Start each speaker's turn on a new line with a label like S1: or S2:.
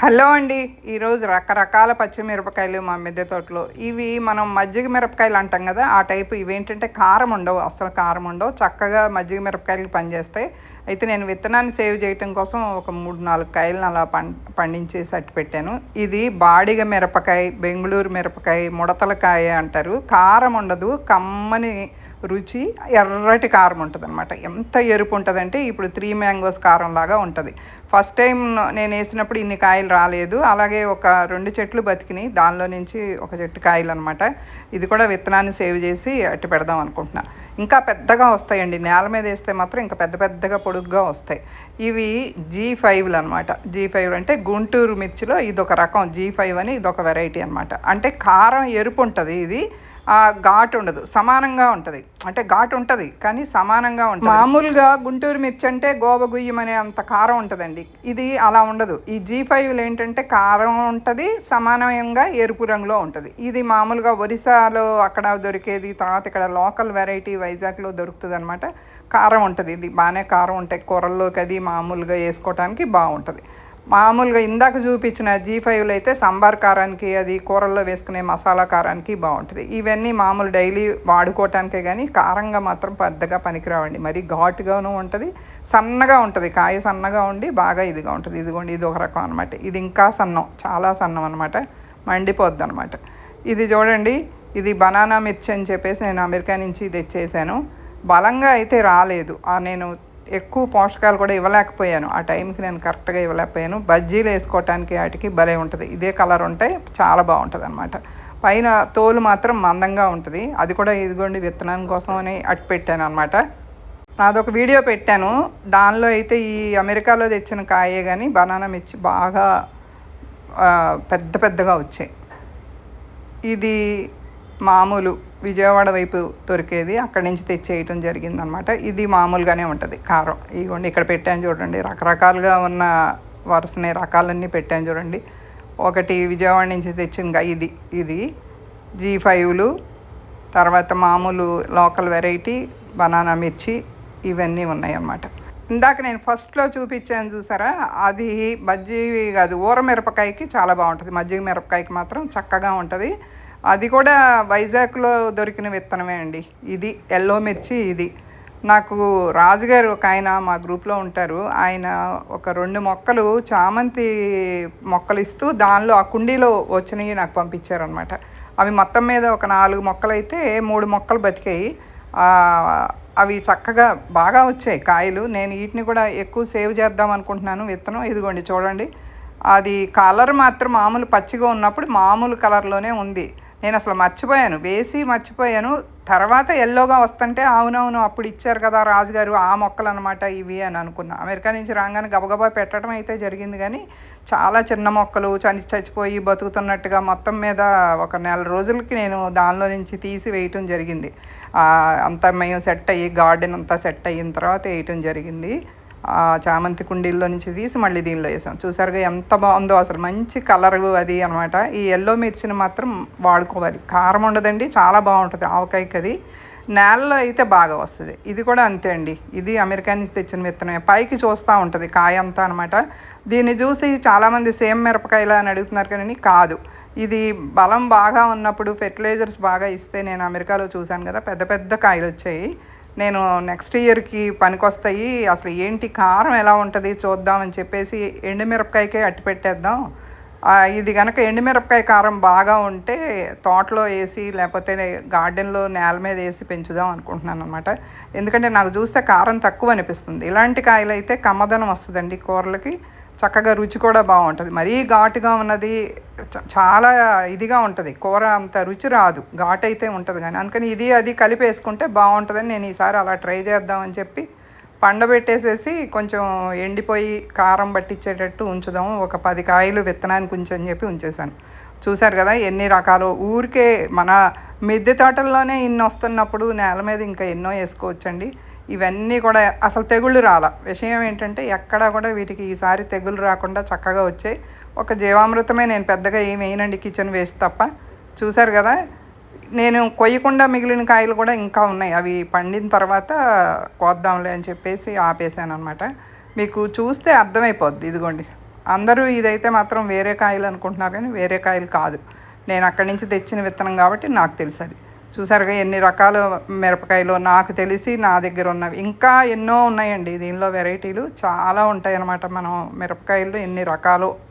S1: Hello అండి. ఈరోజు రకరకాల పచ్చిమిరపకాయలు మా మిద్దె తోటలో. ఇవి మనం మజ్జిగ మిరపకాయలు అంటాం కదా! ఆ టైపు. ఇవేంటంటే కారం ఉండవు. అస్సలు కారం ఉండవు. చక్కగా మజ్జిగ మిరపకాయలకి పనిచేస్తాయి. అయితే నేను విత్తనాన్ని సేవ్ చేయటం కోసం ఒక 3, 4 కాయలను అలా పండించేసి అట్టు పెట్టాను. ఇది బాడిగ మిరపకాయ, బెంగుళూరు మిరపకాయ, ముడతలకాయ అంటారు. కారం ఉండదు. కమ్మని రుచి, ఎర్రటి కారం ఉంటదనమాట. ఎంత ఎరుపు ఉంటదంటే ఇప్పుడు 3 మ్యాంగోస్ కారంలాగా ఉంటది. ఫస్ట్ టైం నేనేసినప్పుడు ఇన్ని కాయలు రాలేదు. అలాగే ఒక 2 చెట్లు బతికినాయి. దానిలో నుంచి ఒక చెట్టు కాయలనమాట. ఇది కూడా విత్తనాన్ని సేవ్ చేసి అట్టి పెడదాం అనుకుంటున్నా. ఇంకా పెద్దగా వస్తాయండి. నేల మీద వేస్తే మాత్రం ఇంకా పెద్ద పెద్దగా పొడుగ్గా వస్తాయి. ఇవి G5లు అనమాట. G5 అంటే గుంటూరు మిర్చిలో ఇదొక రకం. G5 అని ఇదొక వెరైటీ అనమాట. అంటే కారం ఎరుపు ఉంటుంది ఇది. ఘాటు ఉండదు. సమానంగా ఉంటుంది. అంటే ఘాటు ఉంటుంది కానీ సమానంగా ఉంటుంది. మామూలుగా గుంటూరు మిర్చి అంటే గోబ గుయ్యమనే అంత కారం ఉంటుందండి. ఇది అలా ఉండదు. ఈ G5లు ఏంటంటే కారం ఉంటుంది, సమానంగా ఎరుపు రంగులో ఉంటుంది. ఇది మామూలుగా ఒరిస్సాలో అక్కడ దొరికేది. తర్వాత ఇక్కడ లోకల్ వెరైటీ వైజాగ్లో దొరుకుతుంది అనమాట. కారం ఉంటుంది. ఇది బాగానే కారం ఉంటాయి. కూరల్లోకి అది మామూలుగా వేసుకోవడానికి బాగుంటుంది. మామూలుగా ఇందాక చూపించిన G5లు అయితే సాంబార్ కారానికి, అది కూరల్లో వేసుకునే మసాలా కారానికి బాగుంటుంది. ఇవన్నీ మామూలు డైలీ వాడుకోవటానికే కానీ కారంగా మాత్రం పెద్దగా పనికిరావండి. మరి ఘాటుగాను ఉంటుంది, సన్నగా ఉంటుంది. కాయ సన్నగా ఉండి బాగా ఇదిగా ఉంటుంది. ఇదిగోండి, ఇది ఒక రకం అనమాట. ఇది ఇంకా సన్నం, చాలా సన్నం అనమాట. మండిపోద్ది అనమాట. ఇది చూడండి, ఇది బనానా మిర్చి అని చెప్పేసి నేను అమెరికా నుంచి తెచ్చేసాను. బలంగా అయితే రాలేదు. నేను ఎక్కువ పోషకాలు కూడా ఇవ్వలేకపోయాను. ఆ టైంకి నేను కరెక్ట్గా ఇవ్వలేకపోయాను. బజ్జీలు వేసుకోవటానికి వాటికి భలే ఉంటుంది. ఇదే కలర్ ఉంటే చాలా బాగుంటుంది అనమాట. పైన తోలు మాత్రం మందంగా ఉంటుంది. అది కూడా ఇదిగోండి విత్తనం కోసం అని అట్టు పెట్టాను అనమాట. నాదొక వీడియో పెట్టాను. దానిలో అయితే ఈ అమెరికాలో తెచ్చిన కాయే కానీ బనానా మిర్చి బాగా పెద్ద పెద్దగా వచ్చాయి. ఇది మామూలు విజయవాడ వైపు దొరికేది, అక్కడి నుంచి తెచ్చేయటం జరిగిందనమాట. ఇది మామూలుగానే ఉంటుంది కారం. ఇదిగోండి ఇక్కడ పెట్టాను చూడండి. రకరకాలుగా ఉన్న వరుసనే రకాలన్నీ పెట్టాను చూడండి. ఒకటి విజయవాడ నుంచి తెచ్చిన ఇది G5లు, తర్వాత మామూలు లోకల్ వెరైటీ బనానా మిర్చి, ఇవన్నీ ఉన్నాయి అన్నమాట. ఇందాక నేను ఫస్ట్లో చూపించాను చూసారా, అది బజ్జీ కాదు, ఊర మిరపకాయకి చాలా బాగుంటుంది. మజ్జిగ మిరపకాయకి మాత్రం చక్కగా ఉంటుంది. అది కూడా వైజాగ్లో దొరికిన విత్తనమే అండి. ఇది ఎల్లో మిర్చి. ఇది నాకు రాజుగారు ఒక ఆయన మా గ్రూప్లో ఉంటారు. ఆయన ఒక 2 మొక్కలు చామంతి మొక్కలు ఇస్తూ దానిలో ఆ కుండీలో వచ్చినవి నాకు పంపించారనమాట. అవి మొత్తం మీద ఒక 4 మొక్కలు అయితే 3 మొక్కలు బతికాయి. అవి చక్కగా బాగా వచ్చాయి కాయలు. నేను వీటిని కూడా ఎక్కువ సేవ్ చేద్దాం అనుకుంటున్నాను విత్తనం. ఇదిగోండి చూడండి, అది కలర్ మాత్రం మామూలు పచ్చిగా ఉన్నప్పుడు మామూలు కలర్లోనే ఉంది. నేను అసలు మర్చిపోయాను. తర్వాత ఎల్లోగా వస్తుంటే అవునవును అప్పుడు ఇచ్చారు కదా రాజుగారు, ఆ మొక్కలు అనమాట ఇవి అని అనుకున్నా. అమెరికా నుంచి రాగానే గబగబా పెట్టడం అయితే జరిగింది కానీ చాలా చిన్న మొక్కలు చచ్చిపోయి బతుకుతున్నట్టుగా మొత్తం మీద ఒక 1 నెల రోజులకి నేను దానిలో నుంచి తీసి వేయటం జరిగింది. అంతా మేము సెట్ అయ్యి గార్డెన్ అంతా సెట్ అయిన తర్వాత వేయటం జరిగింది. చామంతి కుండీల్లో నుంచి తీసి మళ్ళీ దీనిలో వేసాం. చూసారుగా ఎంత బాగుందో, అసలు మంచి కలరు అది అనమాట. ఈ ఎల్లో మిర్చిని మాత్రం వాడుకోవాలి. కారం ఉండదండి, చాలా బాగుంటుంది ఆవకాయకి. అది నేలలో అయితే బాగా వస్తుంది. ఇది కూడా అంతే అండి. ఇది అమెరికా నుంచి తెచ్చిన విత్తనమే. పైకి చూస్తూ ఉంటుంది కాయ అంతా అనమాట. దీన్ని చూసి చాలామంది సేమ్ మిరపకాయలా అని అడుగుతున్నారు కానీ కాదు. ఇది బలం బాగా ఉన్నప్పుడు ఫెర్టిలైజర్స్ బాగా ఇస్తే, నేను అమెరికాలో చూశాను కదా, పెద్ద పెద్ద కాయలు వచ్చాయి. నేను నెక్స్ట్ ఇయర్కి పనికొస్తాయి, అసలు ఏంటి కారం ఎలా ఉంటుంది చూద్దామని చెప్పేసి ఎండుమిరపకాయకే అట్టి పెట్టేద్దాం. ఇది కనుక ఎండుమిరపకాయ కారం బాగా ఉంటే తోటలో వేసి లేకపోతే గార్డెన్లో నేల మీద వేసి పెంచుదాం అనుకుంటున్నాను అనమాట. ఎందుకంటే నాకు చూస్తే కారం తక్కువ అనిపిస్తుంది. ఇలాంటి కాయలు అయితే కమ్మదనం వస్తుందండి కూరలకి. చక్కగా రుచి కూడా బాగుంటుంది. మరీ ఘాటుగా ఉన్నది చాలా ఇదిగా ఉంటుంది, కూర అంత రుచి రాదు. ఘాటు అయితే ఉంటుంది కానీ, అందుకని ఇది అది కలిపి వేసుకుంటే బాగుంటుందని నేను ఈసారి అలా ట్రై చేద్దామని చెప్పి పండబెట్టేసేసి కొంచెం ఎండిపోయి కారం పట్టించేటట్టు ఉంచుదాము. ఒక 10 కాయలు విత్తనానికి ఉంచని చెప్పి ఉంచేసాను. చూశారు కదా ఎన్ని రకాలు. ఊరికే మన మిద్దె తోటల్లోనే ఇన్ని వస్తున్నప్పుడు నేల మీద ఇంకా ఎన్నో వేసుకోవచ్చండి. ఇవన్నీ కూడా అసలు తెగుళ్ళు రాల. విషయం ఏంటంటే ఎక్కడా కూడా వీటికి ఈసారి తెగుళ్ళు రాకుండా చక్కగా వచ్చాయి. ఒక జీవామృతమే, నేను పెద్దగా ఏమి వేయనండి కిచెన్ వేస్ట్ తప్ప. చూశారు కదా, నేను కొయ్యకుండా మిగిలిన కాయలు కూడా ఇంకా ఉన్నాయి. అవి పండిన తర్వాత కోద్దాంలే అని చెప్పేసి ఆపేసాను అనమాట. మీకు చూస్తే అర్థమైపోద్ది. ఇదిగోండి అందరూ ఇదైతే మాత్రం వేరే కాయలు అనుకుంటున్నారు కానీ వేరే కాయలు కాదు. నేను అక్కడి నుంచి తెచ్చిన విత్తనం కాబట్టి నాకు తెలుసు అది. చూసారుగా ఎన్ని రకాల మిరపకాయలు నాకు తెలిసి నా దగ్గర ఉన్నవి. ఇంకా ఎన్నో ఉన్నాయండి దీనిలో వెరైటీలు చాలా ఉంటాయన్నమాట. మనం మిరపకాయలు ఎన్ని రకాలు